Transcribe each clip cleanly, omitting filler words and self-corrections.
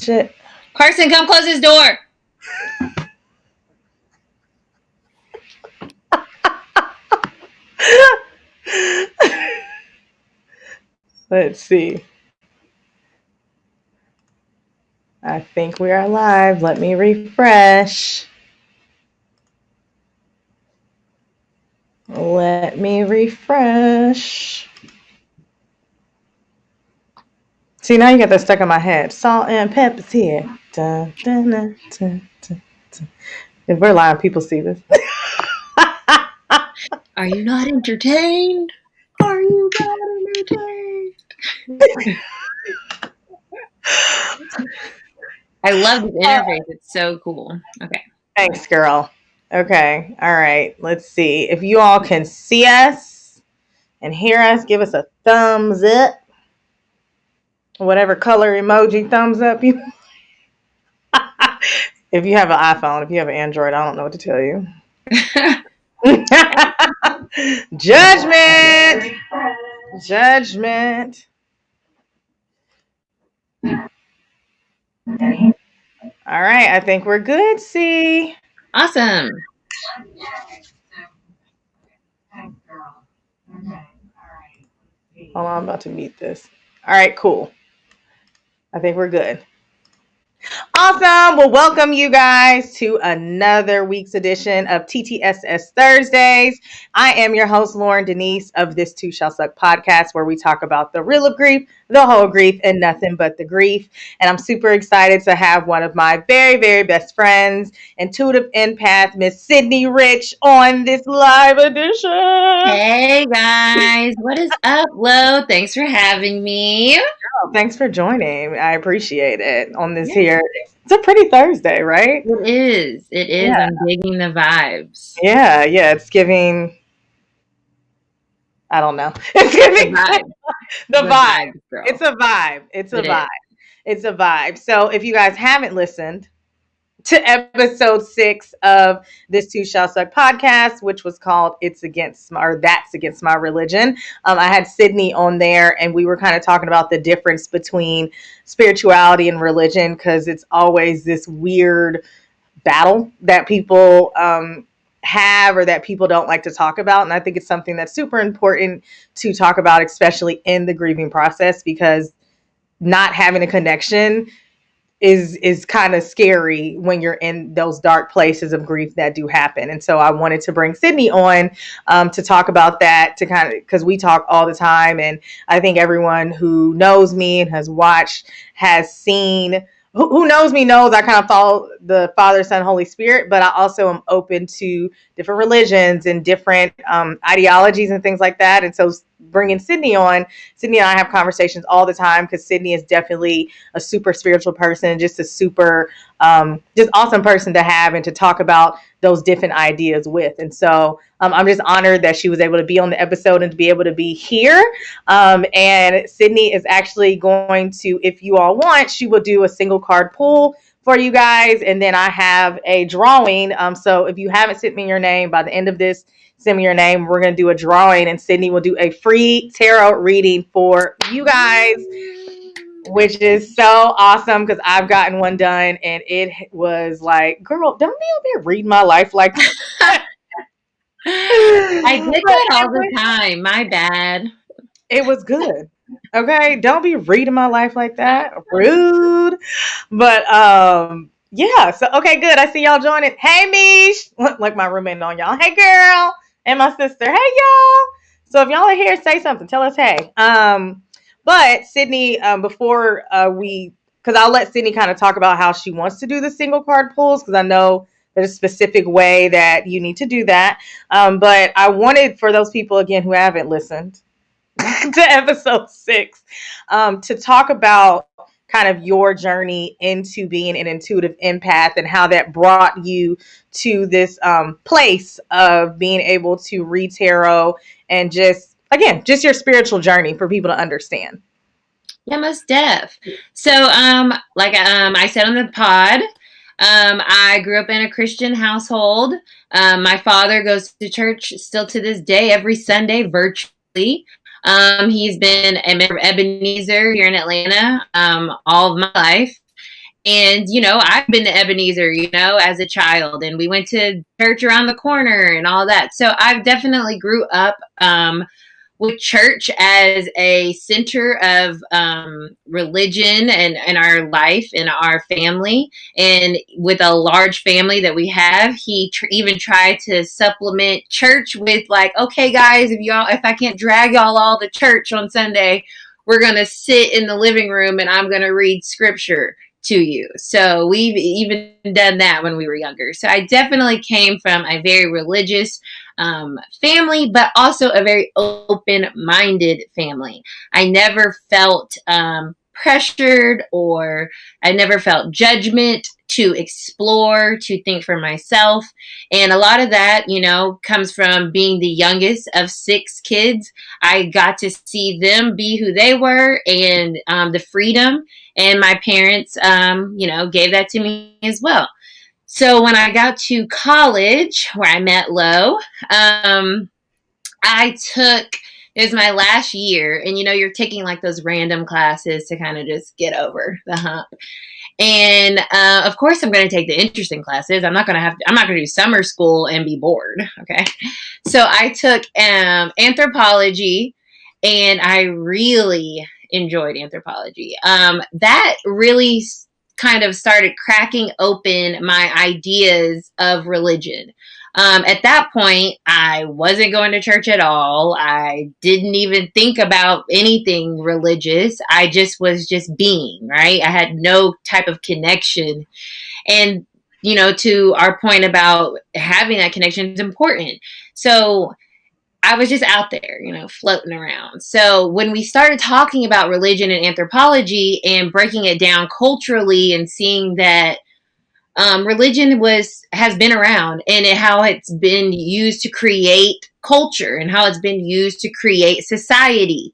shit. Carson, come close his door. Let's see. I think we are live. Let me refresh. Let me refresh. See, now you got that stuck in my head. Salt and pepper's here. Dun, dun, dun, dun, dun, dun. If we're live, people see this. Are you not entertained? Are you not entertained? I love this interface. It's so cool. Okay. Thanks, girl. Okay. All right. Let's see. If you all can see us and hear us, give us a thumbs up. Whatever color emoji thumbs up you. If you have an iPhone, if you have an Android, I don't know what to tell you. Judgment. Judgment. All right. I think we're good, C. Awesome. Hold on, I'm about to mute this. All right, cool. I think we're good. Awesome. Well, welcome you guys to another week's edition of TTSS Thursdays. I am your host, Lauren Denise of This Too Shall Suck podcast, where we talk about the real of grief, the whole grief, and nothing but the grief. And I'm super excited to have one of my very, very best friends, intuitive empath, Miss Cidnee Rich, on this live edition. Hey guys, what is up, Lo? Thanks for having me. Oh, thanks for joining. I appreciate it on this here. It's a pretty Thursday, right? It is. It is. Yeah. I'm digging the vibes. Yeah. It's giving. I don't know. It's giving the vibe. It's a vibe. It's a vibe. It's a vibe. So if you guys haven't listened to episode 6 of This Too Shall Suck podcast, which was called That's Against My Religion. I had Cidnee on there, and we were kind of talking about the difference between spirituality and religion, because it's always this weird battle that people have, or that people don't like to talk about. And I think it's something that's super important to talk about, especially in the grieving process, because not having a connection is kind of scary when you're in those dark places of grief that do happen. And so I wanted to bring Cidnee on to talk about that, to kind of, because we talk all the time, and I think everyone who knows me and has watched has seen, who knows me knows I kind of follow the Father, Son, Holy Spirit, but I also am open to different religions and different ideologies and things like that. And so bringing Cidnee on, Cidnee and I have conversations all the time, because Cidnee is definitely a super spiritual person, just a super, just awesome person to have and to talk about those different ideas with. And so I'm just honored that she was able to be on the episode and to be able to be here. And Cidnee is actually going to, if you all want, she will do a single card pull for you guys. And then I have a drawing. So if you haven't sent me your name by the end of this, send me your name. We're going to do a drawing, and Cidnee will do a free tarot reading for you guys, which is so awesome, because I've gotten one done, and it was like, girl, don't be over here reading my life like that. I get that all the time. My bad. It was good. Okay, don't be reading my life like that. Rude. But yeah. So okay, good. I see y'all joining. Hey, Mish, like my roommate on y'all. Hey, girl, and my sister. Hey, y'all. So if y'all are here, say something. Tell us hey. But Cidnee, before because I'll let Cidnee kind of talk about how she wants to do the single card pulls, because I know there's a specific way that you need to do that. But I wanted, for those people again who haven't listened to episode 6, to talk about kind of your journey into being an intuitive empath, and how that brought you to this place of being able to read tarot, and just your spiritual journey for people to understand. Yeah, most def. So like I said on the pod, I grew up in a Christian household. My father goes to church still to this day, every Sunday, virtually. He's been a member of Ebenezer here in Atlanta all of my life. And, I've been to Ebenezer, as a child, and we went to church around the corner and all that. So I've definitely grew up with church as a center of religion and our life and our family. And with a large family that we have, he even tried to supplement church with like, okay, guys, if I can't drag y'all all to church on Sunday, we're going to sit in the living room and I'm going to read scripture to you. So we've even done that when we were younger. So I definitely came from a very religious family, but also a very open-minded family. I never felt pressured, or I never felt judgment to explore, to think for myself. And a lot of that, comes from being the youngest of 6 kids. I got to see them be who they were, and the freedom, and my parents, gave that to me as well. So when I got to college, where I met Lo, it was my last year, and you're taking like those random classes to kind of just get over the hump. And of course, I'm going to take the interesting classes. I'm not going to do summer school and be bored. Okay, so I took anthropology, and I really enjoyed anthropology. That really kind of started cracking open my ideas of religion. At that point, I wasn't going to church at all. I didn't even think about anything religious. I just was just being, right? I had no type of connection. And, to our point about having that connection is important. So I was just out there, floating around. So when we started talking about religion and anthropology and breaking it down culturally and seeing that religion has been around, and how it's been used to create culture and how it's been used to create society,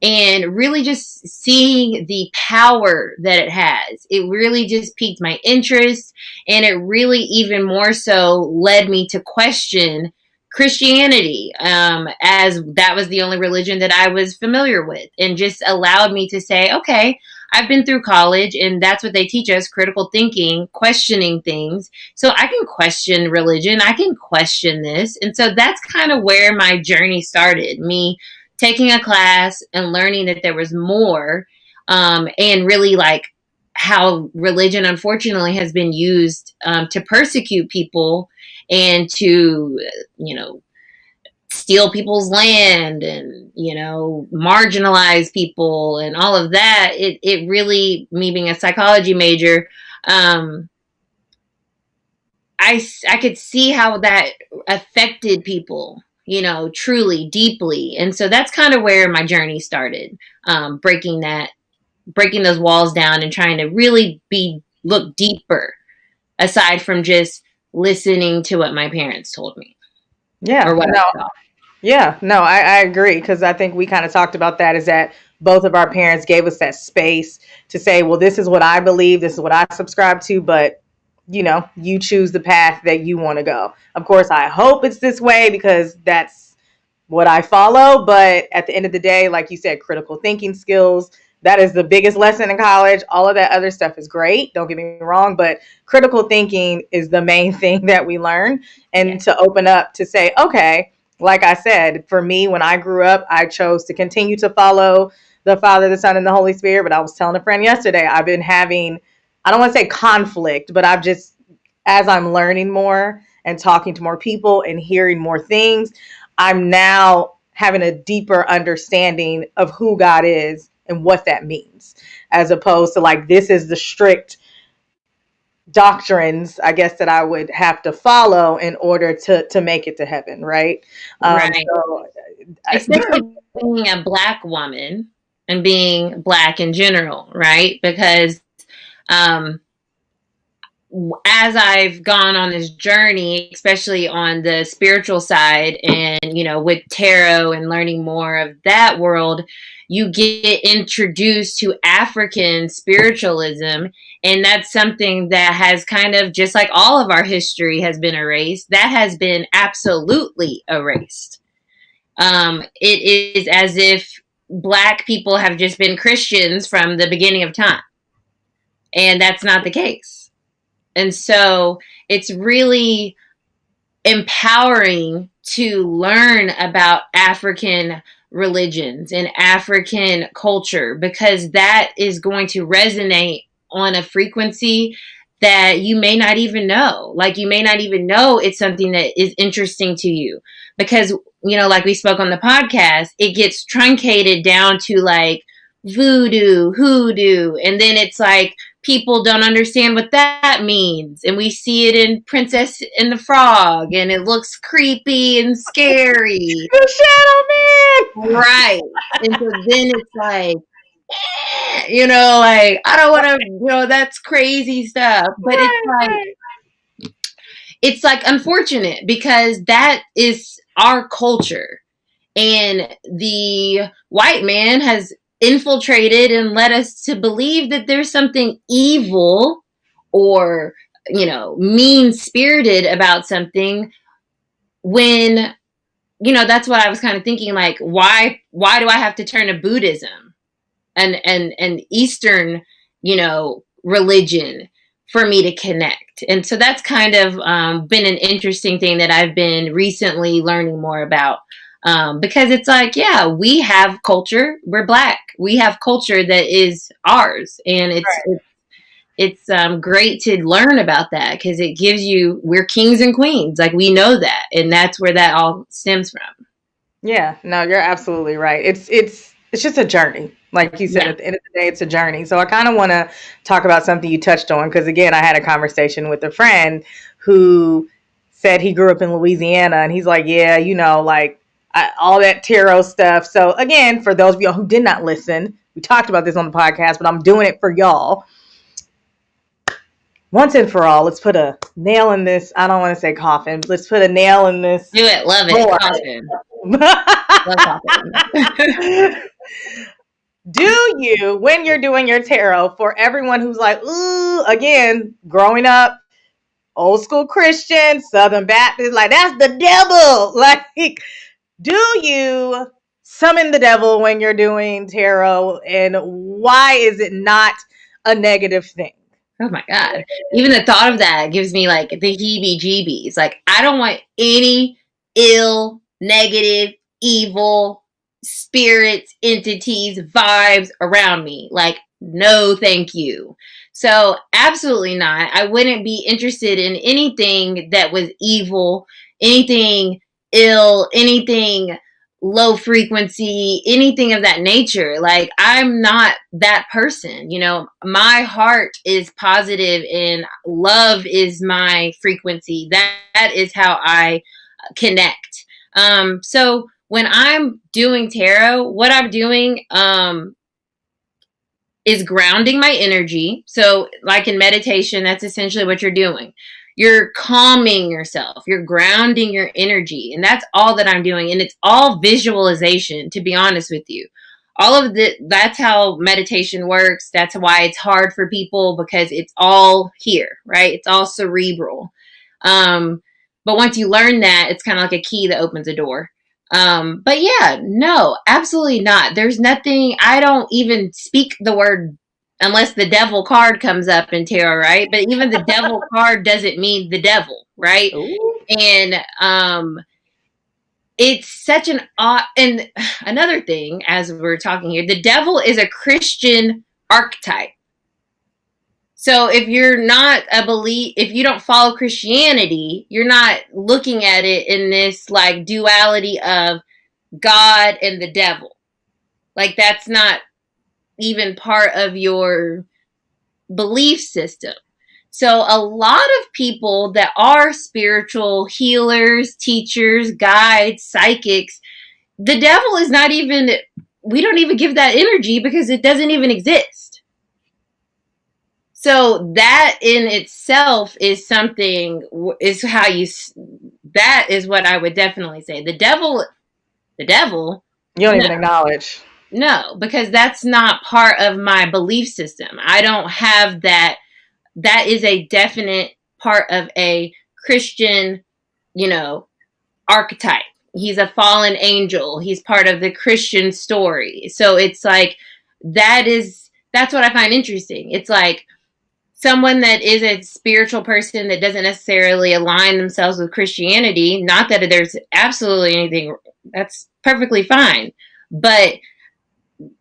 and really just seeing the power that it has, it really just piqued my interest. And it really even more so led me to question Christianity, as that was the only religion that I was familiar with, and just allowed me to say, okay, I've been through college, and that's what they teach us, critical thinking, questioning things. So I can question religion. I can question this. And so that's kind of where my journey started, me taking a class and learning that there was more, and really like how religion, unfortunately, has been used to persecute people and to, steal people's land and, marginalize people and all of that. It really, me being a psychology major, I could see how that affected people, truly deeply. And so that's kind of where my journey started, breaking those walls down and trying to really look deeper, aside from just listening to what my parents told me. Yeah. Or what I thought. Yeah, no, I agree, because I think we kind of talked about that, is that both of our parents gave us that space to say, well, this is what I believe, this is what I subscribe to, but, you choose the path that you want to go. Of course, I hope it's this way because that's what I follow, but at the end of the day, like you said, critical thinking skills, that is the biggest lesson in college. All of that other stuff is great, don't get me wrong, but critical thinking is the main thing that we learn, and to open up to say, okay, like I said, for me, when I grew up, I chose to continue to follow the Father, the Son, and the Holy Spirit. But I was telling a friend yesterday, I've been having, I don't want to say conflict, but as I'm learning more and talking to more people and hearing more things, I'm now having a deeper understanding of who God is and what that means, as opposed to like, this is the strict doctrines, I guess, that I would have to follow in order to make it to heaven, right? Right. So, especially being a Black woman and being Black in general, right? Because as I've gone on this journey, especially on the spiritual side, and with tarot and learning more of that world, you get introduced to African spiritualism. And that's something that has kind of, just like all of our history has been erased, that has been absolutely erased. It is as if Black people have just been Christians from the beginning of time. And that's not the case. And so it's really empowering to learn about African religions and African culture, because that is going to resonate on a frequency that you may not even know. Like, you may not even know it's something that is interesting to you, because, you know, like we spoke on the podcast, it gets truncated down to like voodoo, hoodoo, and then it's like people don't understand what that means, and we see it in Princess and the Frog, and it looks creepy and scary. The Shadow Man, right? And so then it's like, you know, like, I don't want to, you know, that's crazy stuff. But it's like unfortunate, because that is our culture, and the white man has infiltrated and led us to believe that there's something evil or, you know, mean-spirited about something, when, you know, that's what I was kind of thinking, like, why do I have to turn to Buddhism and Eastern, you know, religion for me to connect? And so that's kind of been an interesting thing that I've been recently learning more about. Because it's like, yeah, we have culture. We're Black. We have culture that is ours. And it's great to learn about that, because it gives you, we're kings and queens. Like, we know that. And that's where that all stems from. Yeah, no, you're absolutely right. It's just a journey. Like you said, at the end of the day, it's a journey. So I kind of want to talk about something you touched on, because again, I had a conversation with a friend who said he grew up in Louisiana, and he's like, yeah, you know, like, all that tarot stuff. So again, for those of y'all who did not listen, we talked about this on the podcast, but I'm doing it for y'all. Once and for all, let's put a nail in this. I don't want to say coffin. Let's put a nail in this. Do it. Love it. Coffin. Love coffin. Do you, when you're doing your tarot, for everyone who's like, ooh, again, growing up, old school Christian, Southern Baptist, like, that's the devil. Like, do you summon the devil when you're doing tarot, and why is it not a negative thing? Oh my God. Even the thought of that gives me like the heebie-jeebies. Like, I don't want any ill, negative, evil spirits, entities, vibes around me. Like, no, thank you. So absolutely not. I wouldn't be interested in anything that was evil, anything ill, anything low frequency, anything of that nature. Like, I'm not that person. You know, my heart is positive and love is my frequency. That is how I connect. So when I'm doing tarot, what I'm doing is grounding my energy. So like in meditation, that's essentially what you're doing. You're calming yourself. You're grounding your energy. And that's all that I'm doing. And it's all visualization, to be honest with you. All of that's how meditation works. That's why it's hard for people, because it's all here, right? It's all cerebral. But once you learn that, it's kind of like a key that opens a door. But yeah, no, absolutely not. There's nothing, I don't even speak the word unless the devil card comes up in tarot, right? But even the devil card doesn't mean the devil, right? Ooh. And it's such an odd, and another thing, as we're talking here, the devil is a Christian archetype. So if you're not if you don't follow Christianity, you're not looking at it in this like duality of God and the devil. Like, that's not even part of your belief system. So a lot of people that are spiritual healers, teachers, guides, psychics, the devil is not even, we don't even give that energy because it doesn't even exist. So that in itself is something, is how you, that is what I would definitely say. The devil. You don't even acknowledge. No, because that's not part of my belief system. I don't have that. That is a definite part of a Christian, archetype. He's a fallen angel. He's part of the Christian story. So it's like, that's what I find interesting. It's like, someone that is a spiritual person that doesn't necessarily align themselves with Christianity, not that there's absolutely anything, that's perfectly fine, but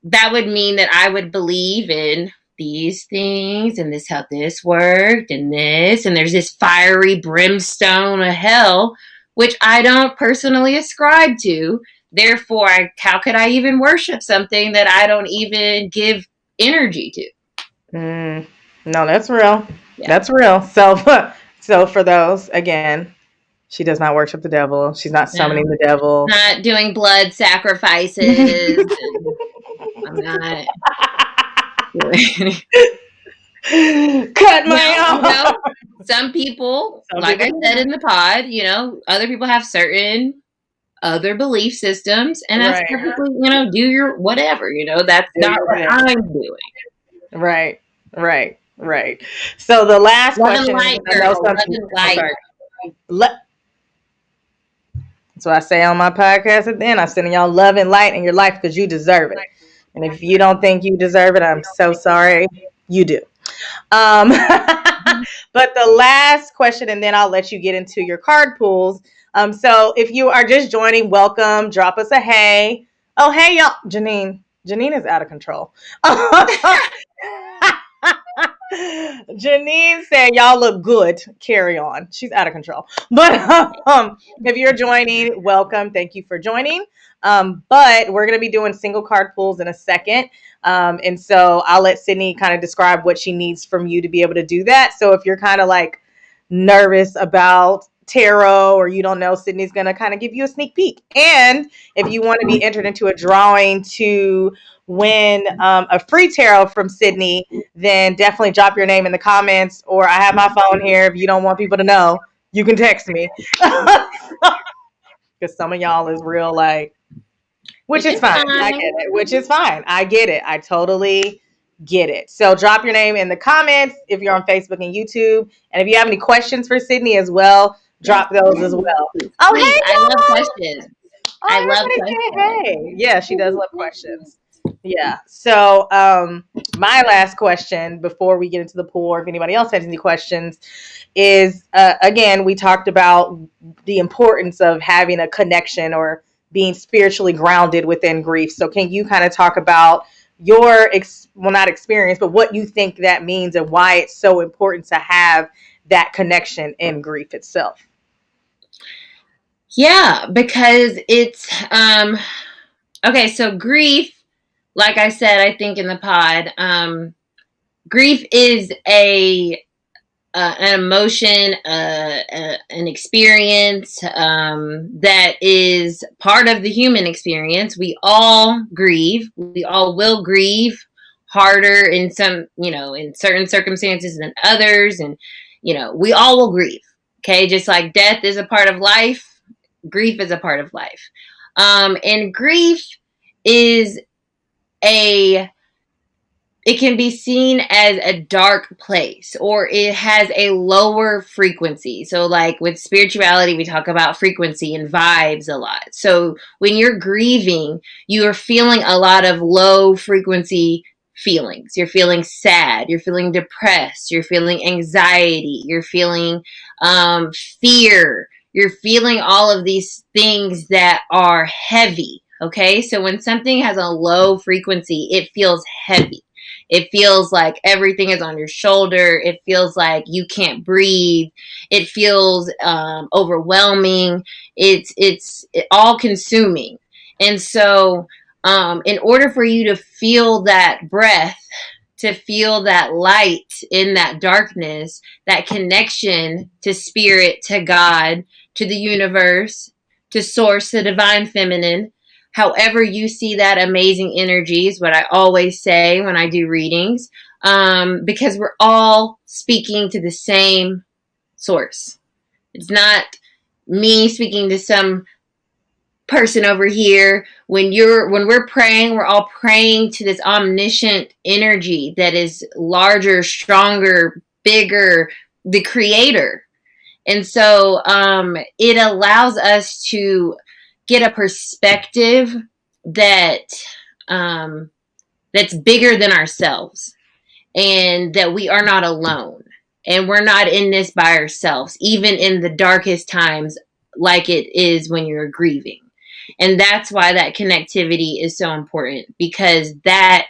that would mean that I would believe in these things and this, how this worked and this, and there's this fiery brimstone of hell, which I don't personally ascribe to. Therefore, how could I even worship something that I don't even give energy to? No, that's real. Yeah. That's real. So for those, again, she does not worship the devil. She's not summoning the devil. Not doing blood sacrifices. I'm not doing cut my arm. Some people, I said in the pod, other people have certain other belief systems, and that's perfectly, do your whatever, that's not what I'm doing. Right. So the last question. That's what I say on my podcast at the end. I'm sending y'all love and light in your life because you deserve it. And if you don't think you deserve it, I'm so sorry. You do. But the last question, and then I'll let you get into your card pools. So if you are just joining, welcome. Drop us a hey. Oh, hey, y'all. Janine is out of control. Janine said, y'all look good. Carry on. She's out of control. But if you're joining, welcome. Thank you for joining. But we're going to be doing single card pulls in a second. And so I'll let Cidnee kind of describe what she needs from you to be able to do that. So if you're kind of like nervous about tarot or you don't know, Cidnee's going to kind of give you a sneak peek. And if you want to be entered into a drawing to win a free tarot from Cidnee, then definitely drop your name in the comments, or I have my phone here. If you don't want people to know, you can text me. Because some of y'all is real which is fine. I get it. Which is fine. I get it. I totally get it. So drop your name in the comments if you're on Facebook and YouTube. And if you have any questions for Cidnee as well, drop those as well. Oh, hey, I love questions. I love questions. Hey. Yeah, she does love questions. Yeah. So my last question before we get into the pool, or if anybody else has any questions, is again, we talked about the importance of having a connection or being spiritually grounded within grief. So can you kind of talk about your, not experience, but what you think that means and why it's so important to have that connection in grief itself? Yeah, because it's, okay, so grief, like I said, I think in the pod, grief is an emotion, an experience that is part of the human experience. We all grieve. We all will grieve harder in some, in certain circumstances than others. And, we all will grieve. Okay. Just like death is a part of life, grief is a part of life. And grief is it can be seen as a dark place, or it has a lower frequency. So like with spirituality, we talk about frequency and vibes a lot. So when you're grieving, you are feeling a lot of low frequency feelings. You're feeling sad. You're feeling depressed. You're feeling anxiety. You're feeling fear. You're feeling all of these things that are heavy. Okay. So when something has a low frequency, it feels heavy. It feels like everything is on your shoulder. It feels like you can't breathe. It feels overwhelming. It's all consuming. And so in order for you to feel that breath, to feel that light in that darkness, that connection to spirit, to God, to the universe, to source, the divine feminine, however you see that amazing energy is what I always say when I do readings, because we're all speaking to the same source. It's not me speaking to some person over here. When we're praying, we're all praying to this omniscient energy that is larger, stronger, bigger, the creator. And so it allows us to get a perspective that's bigger than ourselves. and that we are not alone. And we're not in this by ourselves, even in the darkest times, like it is when you're grieving. And that's why that connectivity is so important, because that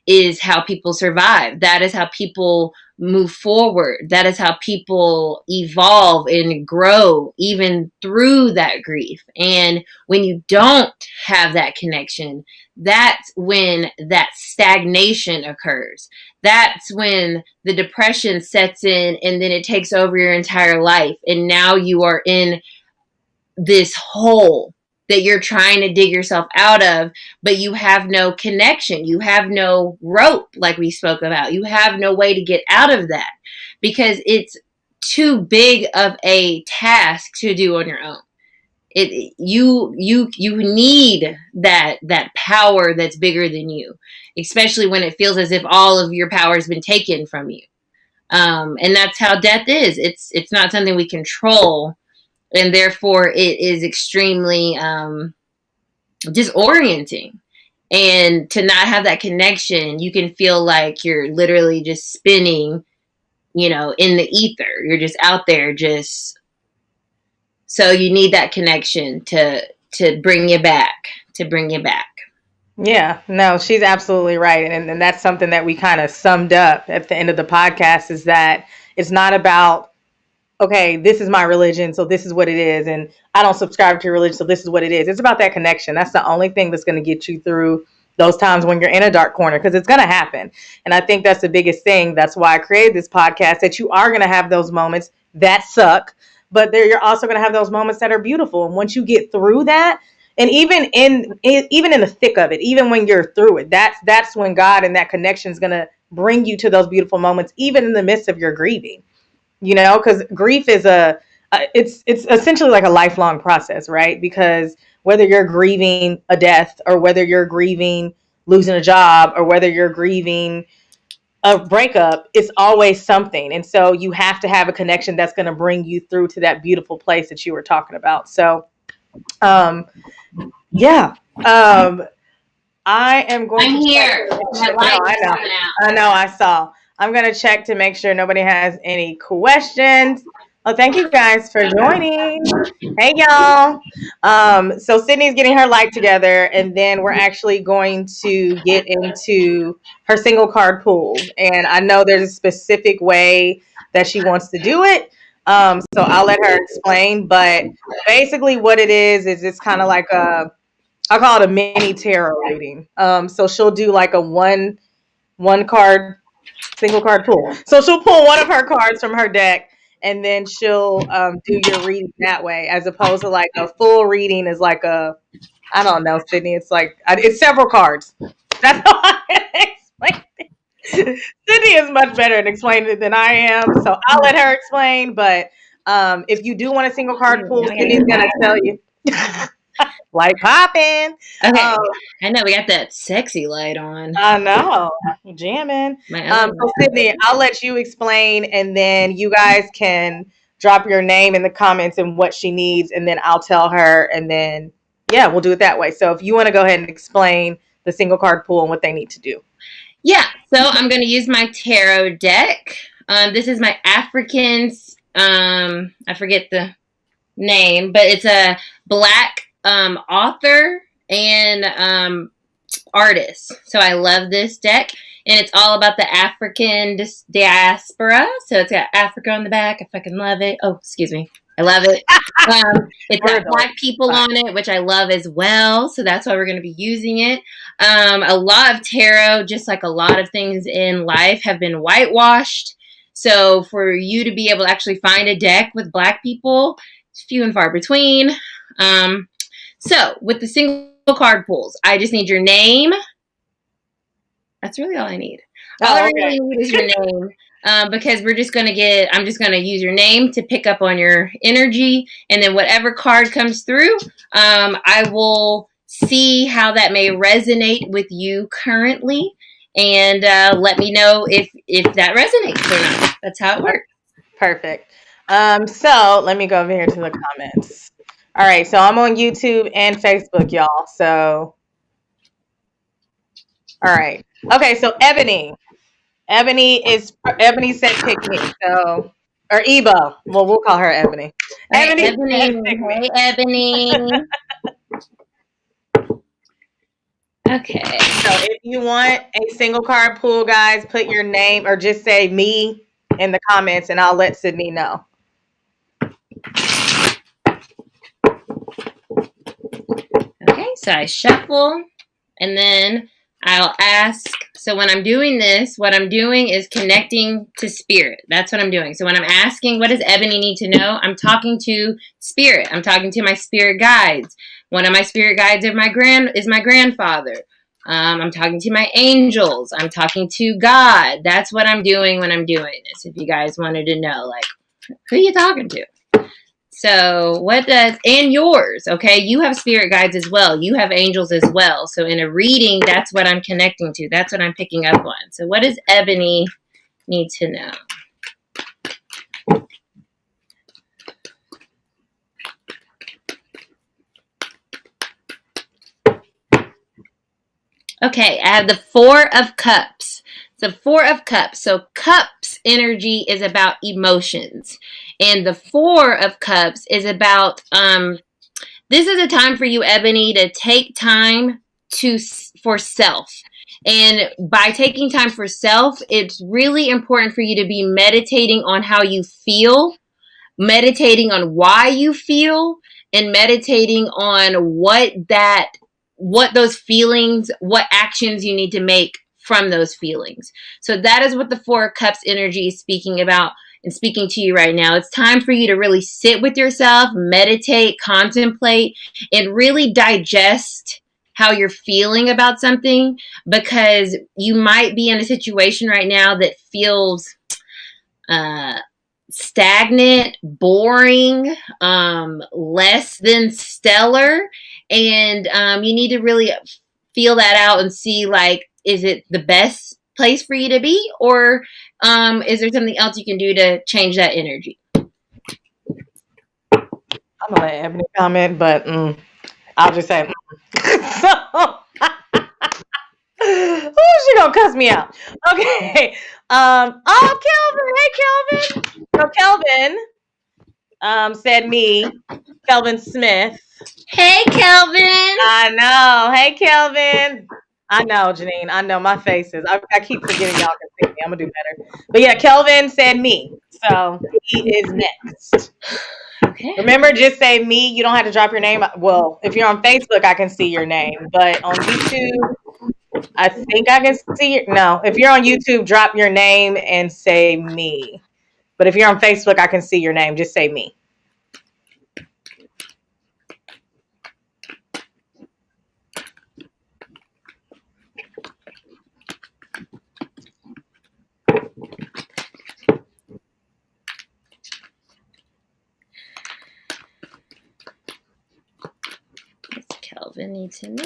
is how people survive. That is how people move forward. That is how people evolve and grow even through that grief. And when you don't have that connection, that's when that stagnation occurs. That's when the depression sets in, and then it takes over your entire life. And now you are in this hole that you're trying to dig yourself out of, but you have no connection. You have no rope, like we spoke about. You have no way to get out of that because it's too big of a task to do on your own. You need that power that's bigger than you, especially when it feels as if all of your power has been taken from you. And that's how death is. It's not something we control, and therefore it is extremely disorienting. And to not have that connection, you can feel like you're literally just spinning, in the ether. You're just out there, so you need that connection to bring you back, Yeah, no, she's absolutely right. And that's something that we kind of summed up at the end of the podcast, is that it's not about, okay, this is my religion, so this is what it is. And I don't subscribe to your religion, so this is what it is. It's about that connection. That's the only thing that's going to get you through those times when you're in a dark corner, because it's going to happen. And I think that's the biggest thing. That's why I created this podcast, that you are going to have those moments that suck, but you're also going to have those moments that are beautiful. And once you get through that, and even in the thick of it, even when you're through it, that's when God and that connection is going to bring you to those beautiful moments, even in the midst of your grieving. Because grief is it's essentially like a lifelong process, right? Because whether you're grieving a death, or whether you're grieving losing a job, or whether you're grieving a breakup, it's always something. And so you have to have a connection that's going to bring you through to that beautiful place that you were talking about. So, yeah. I am going I'm to here. I know. I saw. I'm going to check to make sure nobody has any questions. Oh, thank you guys for joining. Hey, y'all. So Cidnee's getting her light together, and then we're actually going to get into her single card pools. And I know there's a specific way that she wants to do it. So I'll let her explain. But basically what it is it's kind of like I call it a mini tarot reading. So she'll do like a one card, single card pool. So she'll pull one of her cards from her deck, and then she'll do your reading that way, as opposed to like a full reading is like I don't know, Cidnee. It's like, it's several cards. That's how I explain it. Cidnee is much better at explaining it than I am, so I'll let her explain. But if you do want a single card pool, Cidnee's gonna tell you. Light popping. Okay. I know we got that sexy light on. I know. Jamming. So Cidnee, I'll let you explain, and then you guys can drop your name in the comments and what she needs, and then I'll tell her, and then we'll do it that way. So if you want to go ahead and explain the single card pool and what they need to do. Yeah. So I'm going to use my tarot deck. This is my Africans. I forget the name, but it's a Black author and artist. So I love this deck, and it's all about the African diaspora. So it's got Africa on the back. I fucking love it. Oh, excuse me. I love it. It's got Black people on it, which I love as well. So that's why we're going to be using it. A lot of tarot, just like a lot of things in life, have been whitewashed. So for you to be able to actually find a deck with Black people, it's few and far between. So with the single card pools, I just need your name. That's really all I need. All I really need is your name. Because I'm just going to use your name to pick up on your energy. And then whatever card comes through, I will see how that may resonate with you currently. And let me know if that resonates or not. That's how it works. Perfect. So let me go over here to the comments. All right, so I'm on YouTube and Facebook, y'all. So, all right. Okay, so Ebony Ebony said pick me. So, or Ebo. Well, we'll call her Ebony. Ebony. Hey, Ebony. Okay. So if you want a single card pool, guys, put your name or just say me in the comments and I'll let Cidnee know. Okay, so I shuffle and then I'll ask. So when I'm doing this, what I'm doing is connecting to spirit. That's what I'm doing. So when I'm asking, what does Ebony need to know? I'm talking to spirit. I'm talking to my spirit guides. One of my spirit guides is my grandfather. I'm talking to my angels. I'm talking to God. That's what I'm doing when I'm doing this. If you guys wanted to know, like, who are you talking to? So and yours, okay? You have spirit guides as well. You have angels as well. So in a reading, that's what I'm connecting to. That's what I'm picking up on. So what does Ebony need to know? Okay, I have the Four of Cups. The Four of Cups. So Cups energy is about emotions. And the Four of Cups is about, this is a time for you, Ebony, to take time for self. And by taking time for self, it's really important for you to be meditating on how you feel, meditating on why you feel, and meditating on what those feelings, what actions you need to make from those feelings. So that is what the Four of Cups energy is speaking about and speaking to you right now. It's time for you to really sit with yourself, meditate, contemplate, and really digest how you're feeling about something, because you might be in a situation right now that feels stagnant, boring, less than stellar. And you need to really feel that out and see, like, is it the best place for you to be? Or is there something else you can do to change that energy? I'm going to let Ebony comment, but I'll just say, oh, she going to cuss me out. Okay. Oh, Kelvin. Hey, Kelvin. So Kelvin said me, Kelvin Smith. Hey, Kelvin. I know. Hey, Kelvin. I know, Janine. I know my faces. I keep forgetting y'all can see me. I'm going to do better. But yeah, Kelvin said me. So he is next. Okay. Remember, just say me. You don't have to drop your name. Well, if you're on Facebook, I can see your name. But on YouTube, I think I can see no. If you're on YouTube, drop your name and say me. But if you're on Facebook, I can see your name. Just say me. Kelvin needs to know.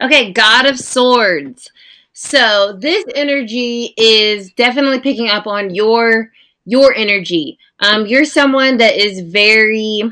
Okay, God of Swords. So this energy is definitely picking up on your energy. You're someone that is very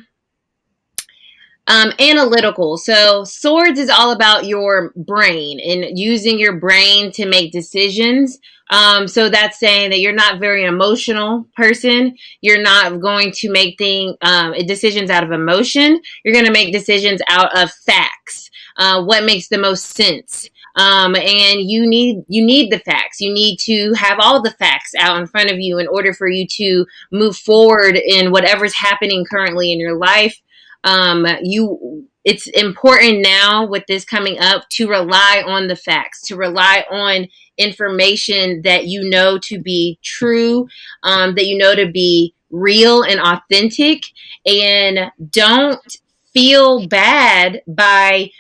analytical. So Swords is all about your brain and using your brain to make decisions. So that's saying that you're not a very emotional person. You're not going to make decisions out of emotion. You're going to make decisions out of facts. What makes the most sense. And you need the facts. You need to have all the facts out in front of you in order for you to move forward in whatever's happening currently in your life. It's important now with this coming up to rely on the facts, to rely on information that you know to be true, that you know to be real and authentic, and don't feel bad by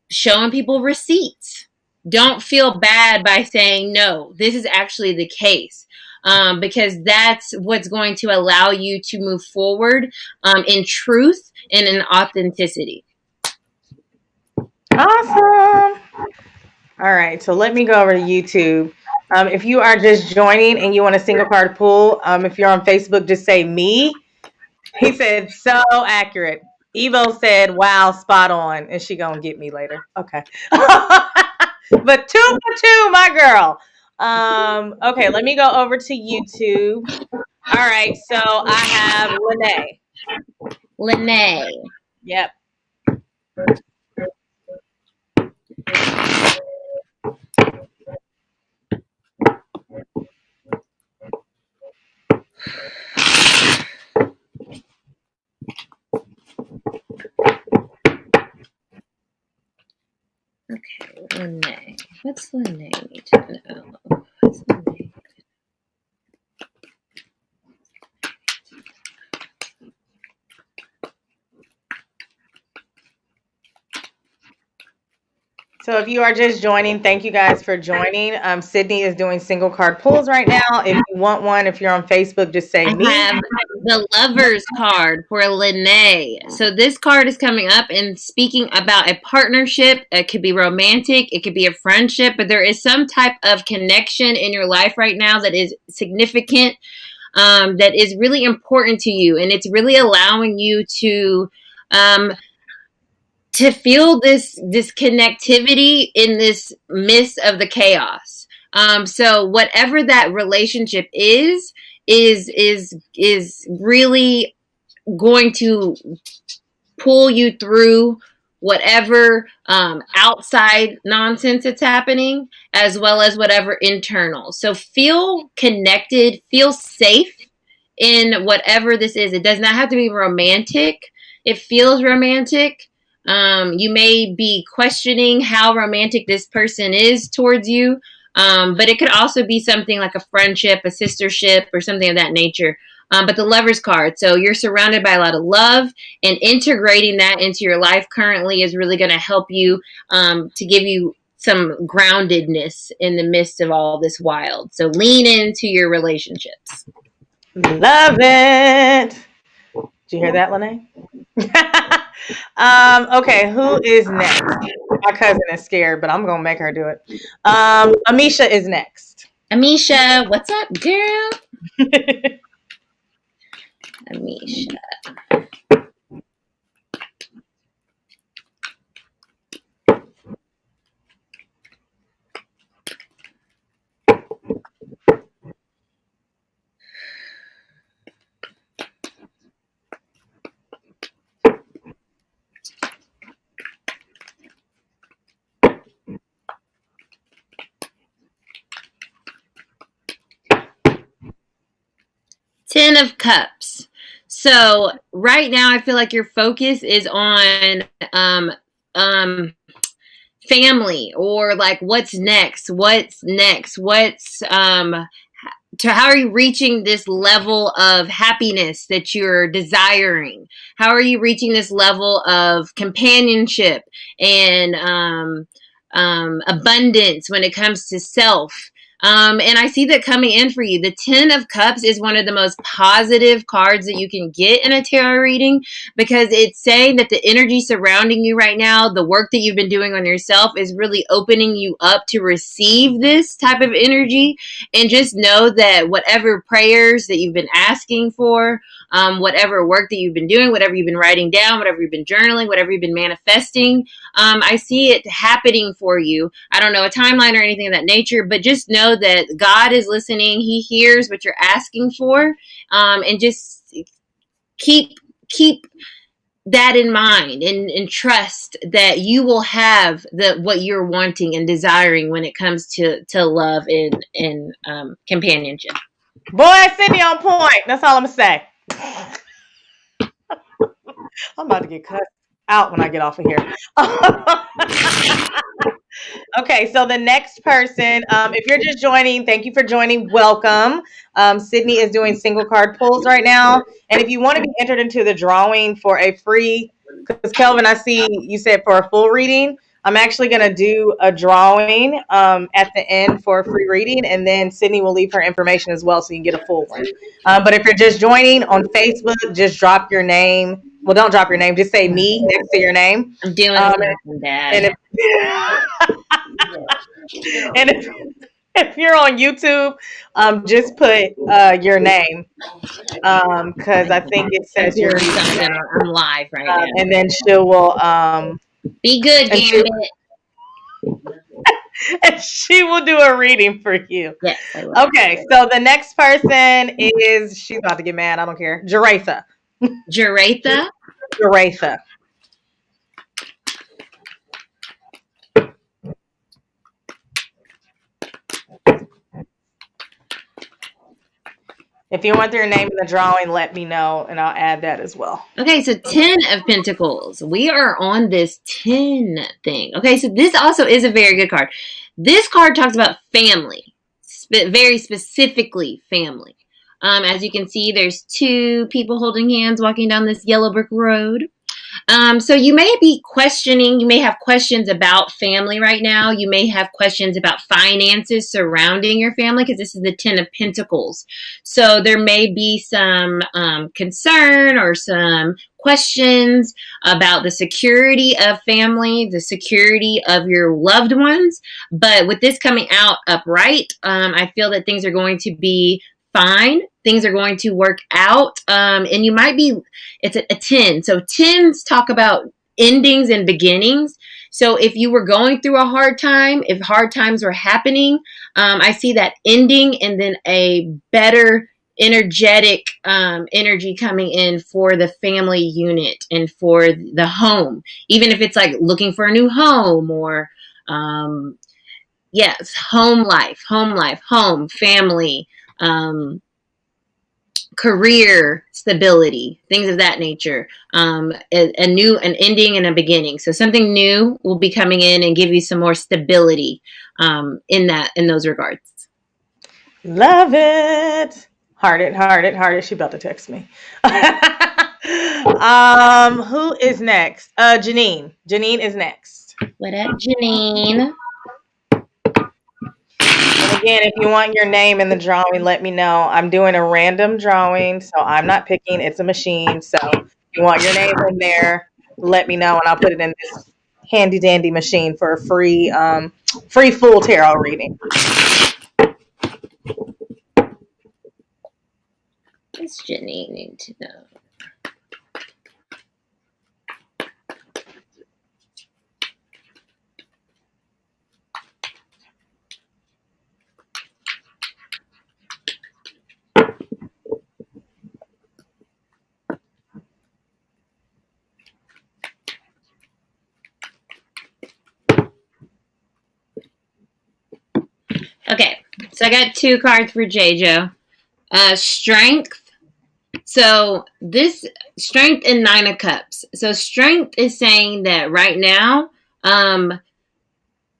showing people receipts. Don't feel bad by saying, no, this is actually the case. Because that's what's going to allow you to move forward in truth and in authenticity. Awesome. All right, so let me go over to YouTube. If you are just joining and you want a single card pool, if you're on Facebook, just say me. He said, so accurate. Evo said, wow, spot on. And she gonna get me later. Okay. But 2 for 2, my girl. Okay, let me go over to YouTube. All right, so I have Lene. Lene. Yep. Okay, Lene. What's Lene need to know? What's Lene? So if you are just joining, thank you guys for joining. Cidnee is doing single card pulls right now. If you want one, if you're on Facebook, just say me. I have the Lovers card for Lene. So this card is coming up and speaking about a partnership. It could be romantic, it could be a friendship, but there is some type of connection in your life right now that is significant, that is really important to you, and it's really allowing you to feel this connectivity in this midst of the chaos. So whatever that relationship is really going to pull you through whatever outside nonsense that's happening, as well as whatever internal. So feel connected, feel safe in whatever this is. It does not have to be romantic. It feels romantic. You may be questioning how romantic this person is towards you, but it could also be something like a friendship, a sistership, or something of that nature. But the Lovers card, so you're surrounded by a lot of love, and integrating that into your life currently is really going to help you to give you some groundedness in the midst of all this wild. So lean into your relationships. Love it. Did you hear that, Lene? Okay, who is next? My cousin is scared, but I'm gonna make her do it. Amisha is next. Amisha, what's up, girl? Amisha. 10 of Cups. So right now, I feel like your focus is on family, or like what's next, how are you reaching this level of happiness that you're desiring? How are you reaching this level of companionship and abundance when it comes to self? And I see that coming in for you. The 10 of Cups is one of the most positive cards that you can get in a tarot reading, because it's saying that the energy surrounding you right now, the work that you've been doing on yourself, is really opening you up to receive this type of energy. And just know that whatever prayers that you've been asking for, whatever work that you've been doing, whatever you've been writing down, whatever you've been journaling, whatever you've been manifesting, I see it happening for you. I don't know a timeline or anything of that nature, but just know that God is listening. He hears what you're asking for, and just keep that in mind, and trust that you will have what you're wanting and desiring when it comes to love and companionship. Boy, Cidnee on point. That's all I'm gonna say. I'm about to get cut out when I get off of here. Okay, so the next person, if you're just joining, thank you for joining. Welcome. Cidnee is doing single card pulls right now. And if you want to be entered into the drawing for a free, because Kelvin, I see you said for a full reading, I'm actually going to do a drawing at the end for a free reading, and then Cidnee will leave her information as well so you can get a full one. But if you're just joining on Facebook, just drop your name. Well, don't drop your name. Just say me next to your name. I'm doing that. If you're on YouTube, just put your name, because I think it says your username. I'm live right now, and then she will be good, Gambit. And she will do a reading for you. Yes. Okay, so the next person is, she's about to get mad. I don't care. Jaretha. Jaretha. If you want their name in the drawing, let me know, and I'll add that as well. Okay, so 10 of Pentacles. We are on this 10 thing. Okay, so this also is a very good card. This card talks about family, very specifically family. As you can see, there's 2 people holding hands walking down this yellow brick road. So you may be questioning, you may have questions about family right now. You may have questions about finances surrounding your family, because this is the 10 of Pentacles. So there may be some concern or some questions about the security of family, the security of your loved ones. But with this coming out upright, I feel that things are going to be fine. Things are going to work out. And you might be, it's a 10. So 10s talk about endings and beginnings. So if you were going through a hard time, if hard times were happening, I see that ending and then a better energetic energy coming in for the family unit and for the home. Even if it's like looking for a new home or, yes, home life, home, family, career stability, things of that nature. An ending and a beginning. So something new will be coming in and give you some more stability in those regards. Love it. Heart it. She about to text me. Who is next? Janine. Janine is next. What up, Janine? And again, if you want your name in the drawing, let me know. I'm doing a random drawing, so I'm not picking. It's a machine. So if you want your name in there, let me know, and I'll put it in this handy dandy machine for a free full tarot reading. What's Janine need to know? Okay, so I got 2 cards for JoJo. Strength. So this strength and 9 of Cups. So strength is saying that right now,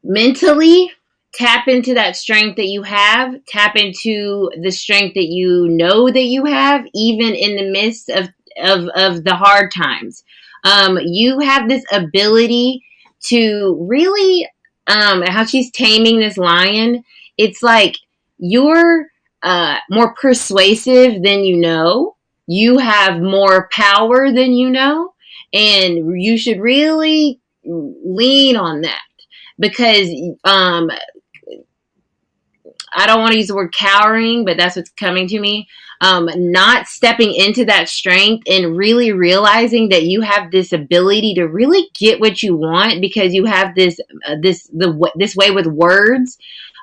mentally tap into that strength that you have. Tap into the strength that you know that you have, even in the midst of the hard times. You have this ability to really, how she's taming this lion. It's like you're more persuasive than you know. You have more power than you know. And you should really lean on that. Because I don't want to use the word cowering, but that's what's coming to me. Not stepping into that strength and really realizing that you have this ability to really get what you want, because you have this way with words,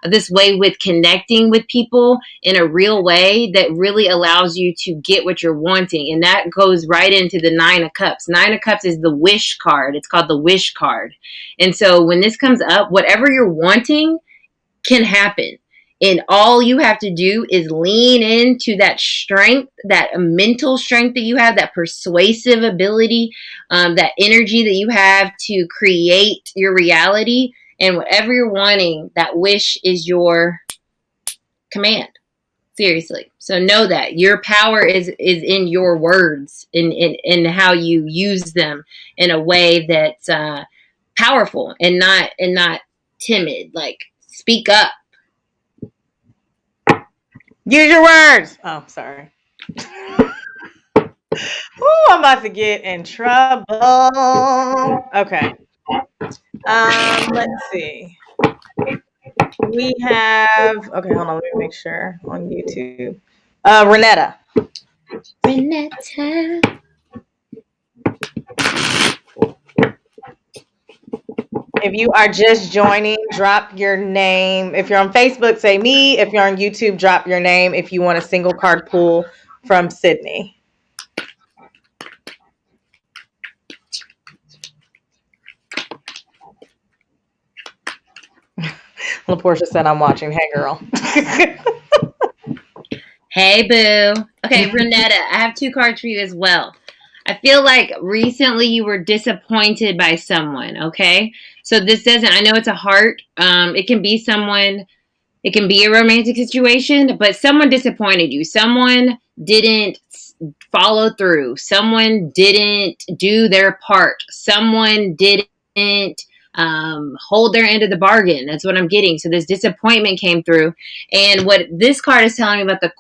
this way with connecting with people in a real way that really allows you to get what you're wanting. And that goes right into the 9 of Cups. 9 of Cups is the wish card. It's called the wish card. And so when this comes up, whatever you're wanting can happen. And all you have to do is lean into that strength, that mental strength that you have, that persuasive ability, that energy that you have to create your reality. And whatever you're wanting, that wish is your command. Seriously. So know that your power is in your words, in how you use them in a way that's powerful and not timid. Like, speak up. Use your words. Oh, sorry. Ooh, I'm about to get in trouble. Okay. Let's see. We have, okay, hold on, let me make sure on YouTube. Renetta. If you are just joining, drop your name. If you're on Facebook, say me. If you're on YouTube, drop your name if you want a single card pull from Cidnee. LaPortia said, I'm watching. Hey, girl. Hey, boo. Okay, Renetta, I have 2 cards for you as well. I feel like recently you were disappointed by someone, okay? So this doesn't, I know it's a heart. It can be someone, it can be a romantic situation, but someone disappointed you. Someone didn't follow through. Someone didn't do their part. Someone didn't hold their end of the bargain. That's what I'm getting. So this disappointment came through. And what this card is telling me about the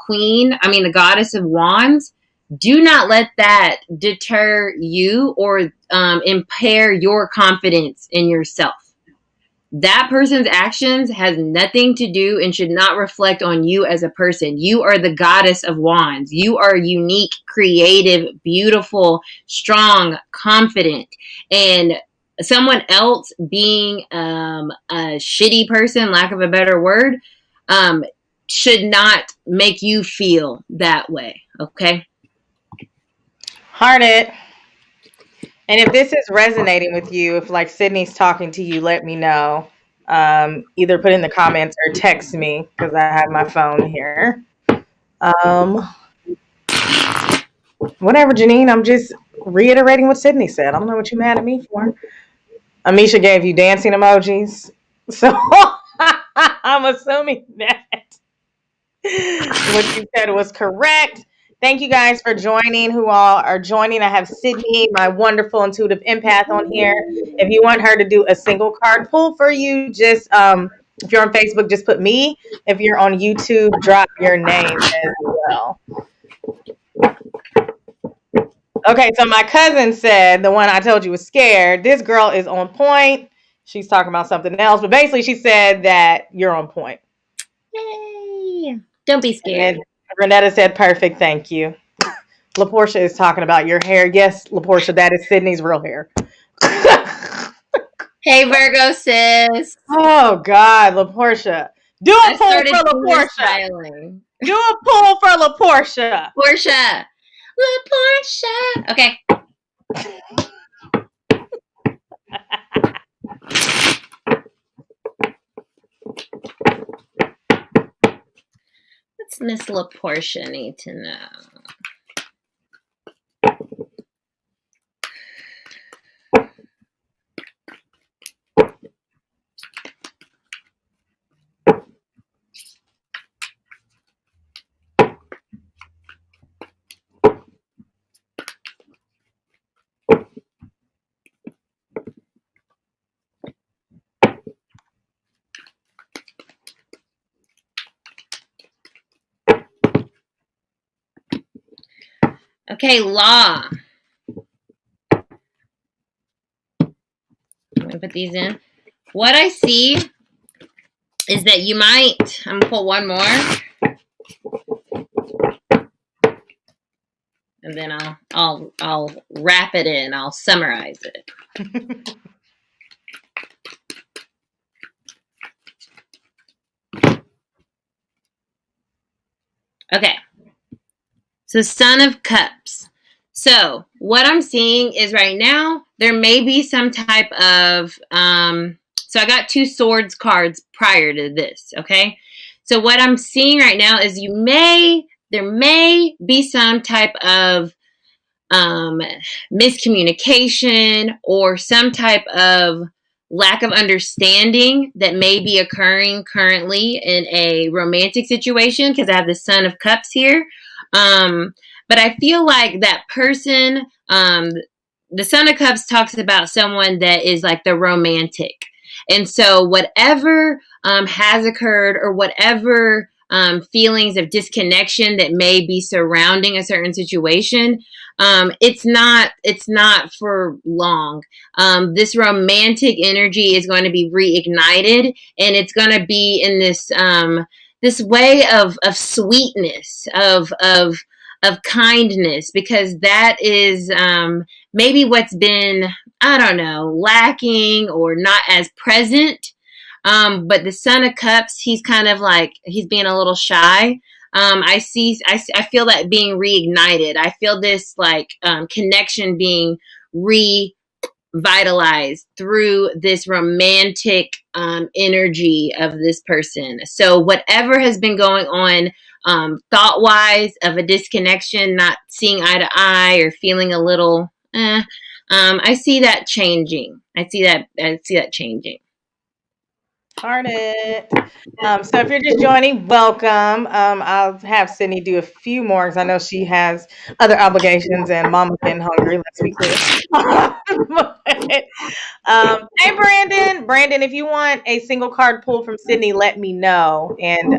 goddess of wands, do not let that deter you or impair your confidence in yourself. That person's actions has nothing to do and should not reflect on you as a person. You are the goddess of wands. You are unique, creative, beautiful, strong, confident. And someone else being a shitty person, lack of a better word, should not make you feel that way. Okay? Heart it. And if this is resonating with you, if like Cidnee's talking to you, let me know. Either put in the comments or text me because I have my phone here. Whatever, Janine. I'm just reiterating what Cidnee said. I don't know what you're mad at me for. Amisha gave you dancing emojis. So I'm assuming that what you said was correct. Thank you guys for joining, who all are joining. I have Cidnee, my wonderful intuitive empath, on here. If you want her to do a single card pull for you, just if you're on Facebook, just put me. If you're on YouTube, drop your name as well. Okay, so my cousin said, the one I told you was scared, this girl is on point. She's talking about something else, but basically she said that you're on point. Yay. Don't be scared. And Renetta said, perfect, thank you. LaPortia is talking about your hair. Yes, LaPortia, that is Cidnee's real hair. Hey, Virgo sis. Oh, God, LaPortia. Do a pull for LaPortia. Do a pull for LaPortia. LaPortia. Okay. What's Miss LaPortia need to know? Okay, law. I'm going to put these in. What I see is that you might, I'm going to pull one more. And then I'll wrap it in. I'll summarize it. Okay. So Son of Cups. So what I'm seeing is right now, there may be some type of, so I got 2 swords cards prior to this, okay? So what I'm seeing right now is there may be some type of miscommunication or some type of lack of understanding that may be occurring currently in a romantic situation, because I have the Son of Cups here. But I feel like that person, the Son of Cups talks about someone that is like the romantic. And so whatever has occurred or whatever feelings of disconnection that may be surrounding a certain situation, it's not for long. This romantic energy is going to be reignited, and it's going to be in this way of sweetness, of kindness, because that is maybe what's been, I don't know, lacking or not as present. But the Son of Cups, he's kind of like, he's being a little shy. I feel that being reignited. I feel this like connection being revitalized through this romantic energy of this person. So whatever has been going on thought-wise of a disconnection, not seeing eye to eye or feeling a little I see that changing. I see that changing. Darn it. So if you're just joining, welcome. I'll have Cidnee do a few more because I know she has other obligations and Mama's getting hungry. Let's be clear. Hey, Brandon, if you want a single card pull from Cidnee, let me know. And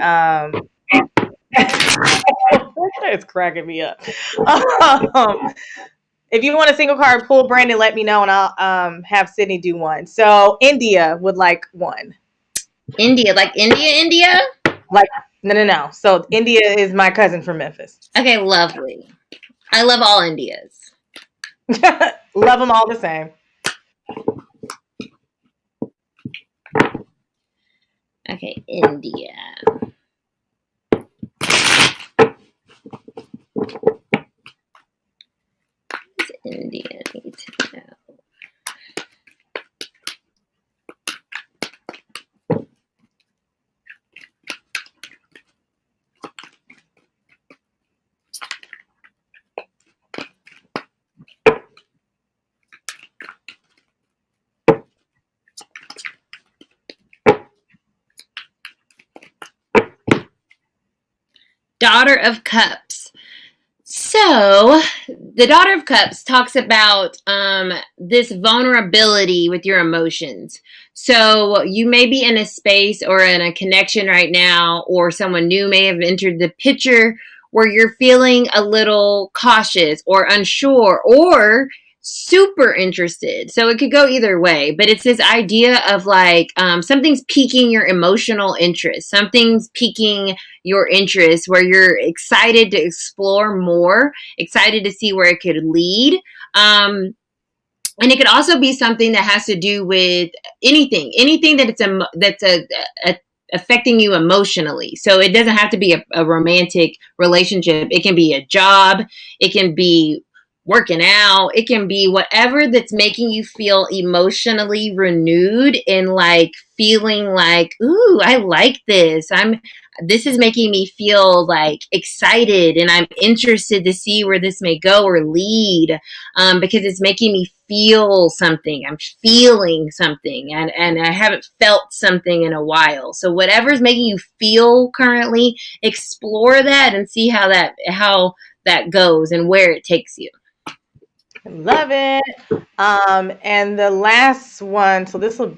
it's cracking me up. If you want a single card pull, Brandon, let me know and I'll have Cidnee do one. So India would like one. India, like India? Like, no. So India is my cousin from Memphis. Okay, lovely. I love all Indias. Love them all the same. Okay, India. What does India need to know? Daughter of Cups. So the Daughter of Cups talks about this vulnerability with your emotions. So you may be in a space or in a connection right now, or someone new may have entered the picture where you're feeling a little cautious or unsure or super interested. So it could go either way, but it's this idea of like something's piquing your emotional interest. Something's piquing your interest where you're excited to explore more, excited to see where it could lead. And it could also be something that has to do with anything that's affecting you emotionally. So it doesn't have to be a romantic relationship. It can be a job. It can be working out. It can be whatever that's making you feel emotionally renewed and like feeling like, ooh, I like this. This is making me feel like excited and I'm interested to see where this may go or lead, because it's making me feel something. I'm feeling something and I haven't felt something in a while. So whatever's making you feel currently, explore that and see how that goes and where it takes you. Love it. And the last one, so this will,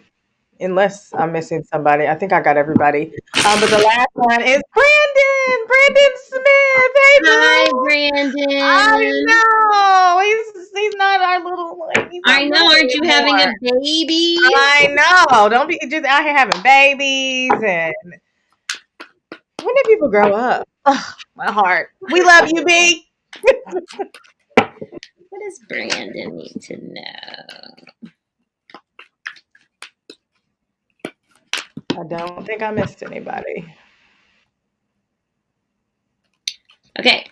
unless I'm missing somebody, I think I got everybody. But the last one is Brandon Smith. Hey, hi, Brandon. I know he's not our little. I know. Aren't you having a baby? I know. Don't be just out here having babies. And when do people grow up? Oh, my heart. We love you, B. What does Brandon need to know? I don't think I missed anybody. Okay.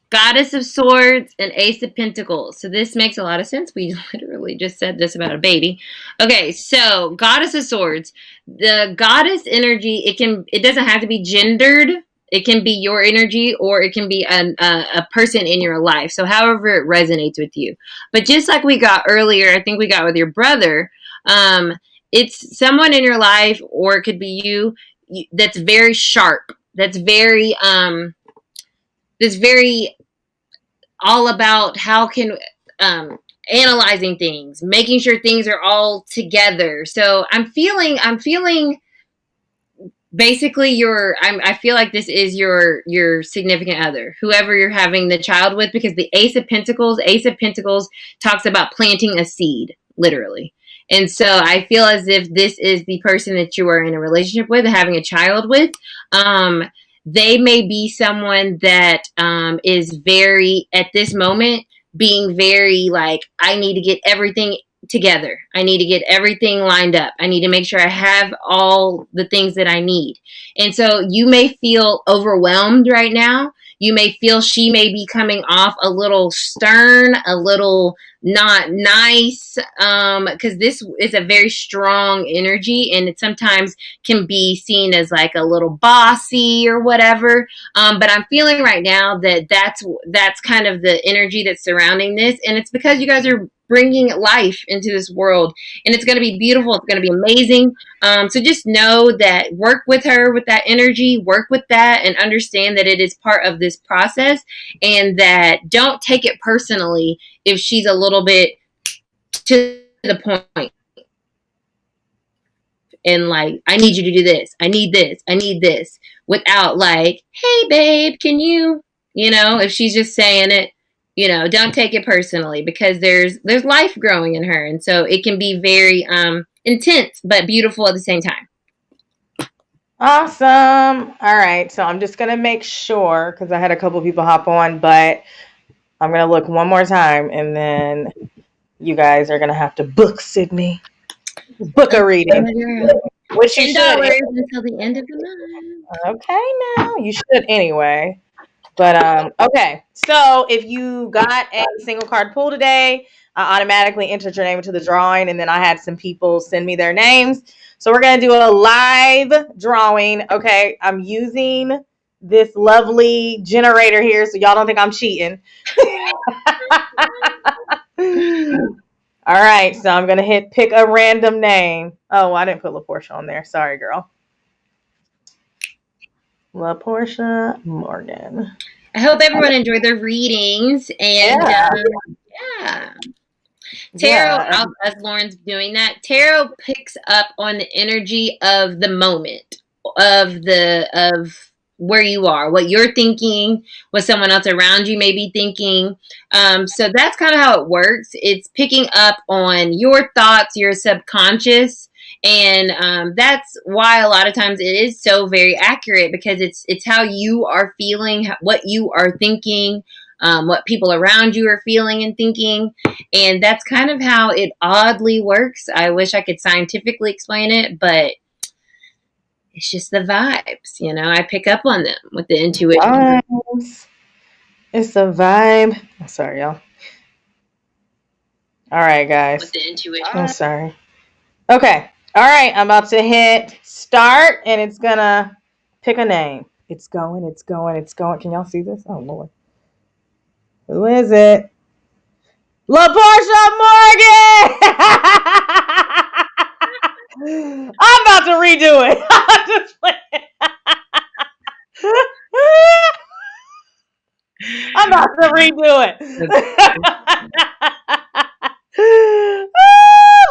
Goddess of Swords and Ace of Pentacles. So this makes a lot of sense. We literally just said this about a baby. Okay, so Goddess of Swords. The goddess energy, it doesn't have to be gendered. It can be your energy or it can be a person in your life. So however it resonates with you. But just like we got earlier, I think we got with your brother, it's someone in your life, or it could be you, that's very sharp. That's very all about how can analyzing things, making sure things are all together. So I'm feeling basically I feel like this is your significant other, whoever you're having the child with, because the Ace of Pentacles talks about planting a seed, literally. And so I feel as if this is the person that you are in a relationship with, having a child with. They may be someone that is very, at this moment, being very like, I need to get everything together. I need to get everything lined up. I need to make sure I have all the things that I need. And so you may feel overwhelmed right now. You may feel she may be coming off a little stern, a little not nice, because this is a very strong energy, and it sometimes can be seen as like a little bossy or whatever. But I'm feeling right now that that's kind of the energy that's surrounding this, and it's because you guys are bringing life into this world, and it's going to be beautiful. It's going to be amazing. So just know that, work with her with that energy, work with that, and understand that it is part of this process, and that don't take it personally if she's a little bit to the point and like, I need you to do this, I need this, without like, hey babe, can you, if she's just saying it, don't take it personally, because there's life growing in her, and so it can be very intense but beautiful at the same time. Awesome. All right, so I'm just gonna make sure, because I had a couple people hop on, but I'm gonna look one more time, and then you guys are gonna have to book Cidnee. Book a reading. Which you should until the end of the month. Okay, now you should anyway. But okay, so if you got a single card pull today, I automatically entered your name into the drawing, and then I had some people send me their names. So we're gonna do a live drawing. Okay, I'm using this lovely generator here, so y'all don't think I'm cheating. All right, so I'm gonna hit pick a random name. Oh, I didn't put LaPortia on there. Sorry, girl. LaPortia Morgan. I hope everyone enjoyed their readings, and tarot. As Lauren's doing that, tarot picks up on the energy of the moment, of where you are, what you're thinking, what someone else around you may be thinking. So that's kind of how it works. It's picking up on your thoughts, your subconscious. And that's why a lot of times it is so very accurate, because it's how you are feeling, what you are thinking, what people around you are feeling and thinking. And that's kind of how it oddly works. I wish I could scientifically explain it, but it's just the vibes, I pick up on them with the intuition. Vibes. It's a vibe. I'm sorry, y'all. All right, guys. With the intuition. I'm sorry. Okay. All right. I'm about to hit start, and it's going to pick a name. It's going. Can y'all see this? Oh, Lord. Who is it? LaPortia Morgan! I'm about to redo it. I'm just playing. I'm about to redo it.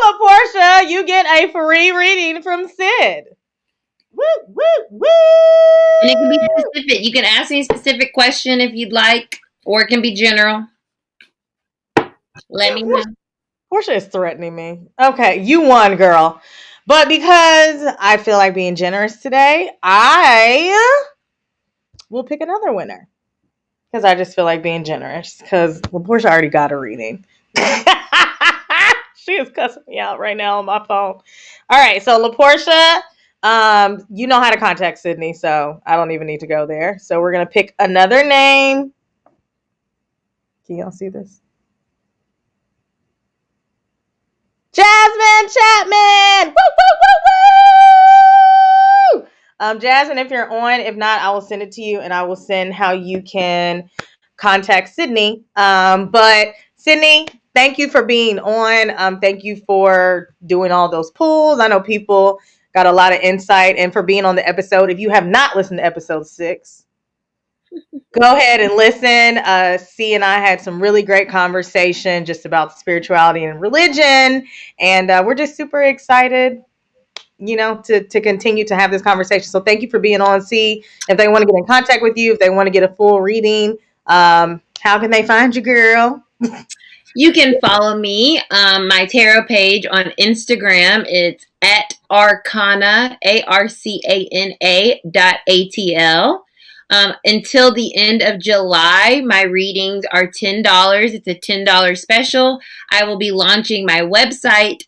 LaPortia, you get a free reading from Sid. Woo, woo, woo! And it can be specific. You can ask me a specific question if you'd like, or it can be general. Let me know. Portia is threatening me. Okay, you won, girl. But because I feel like being generous today, I will pick another winner. Because I just feel like being generous. Because LaPortia already got a reading. She is cussing me out right now on my phone. All right, so LaPortia, you know how to contact Cidnee, so I don't even need to go there. So we're going to pick another name. Can y'all see this? Jasmine Chapman! Woo, woo, woo, woo! Jasmine, if you're on, if not, I will send it to you, and I will send how you can contact Cidnee. But Cidnee, thank you for being on. Thank you for doing all those pulls. I know people got a lot of insight, and for being on the episode. If you have not listened to episode 6, go ahead and listen. C and I had some really great conversation just about spirituality and religion, and we're just super excited, to continue to have this conversation. So thank you for being on. See if they want to get in contact with you, if they want to get a full reading, how can they find you, girl? You can follow me, my tarot page on Instagram. It's at Arcana, ARCANA.ATL. Until the end of July, my readings are $10. It's a $10 special. I will be launching my website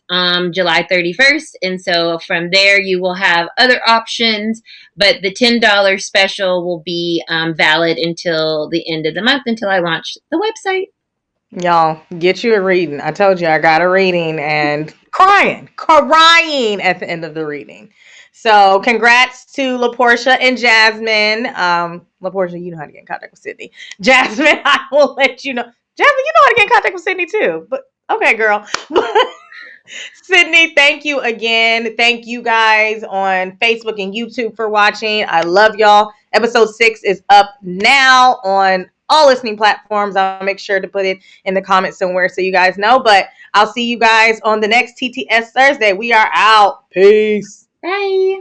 July 31st. And so from there, you will have other options. But the $10 special will be valid until the end of the month, until I launch the website. Y'all, get you a reading. I told you I got a reading and crying at the end of the reading. So congrats to LaPortia and Jasmine. LaPortia, you know how to get in contact with Cidnee. Jasmine, I will let you know. Jasmine, you know how to get in contact with Cidnee too. But okay, girl. Cidnee, thank you again. Thank you guys on Facebook and YouTube for watching. I love y'all. Episode 6 is up now on all listening platforms. I'll make sure to put it in the comments somewhere so you guys know. But I'll see you guys on the next TTS Thursday. We are out. Peace. Bye.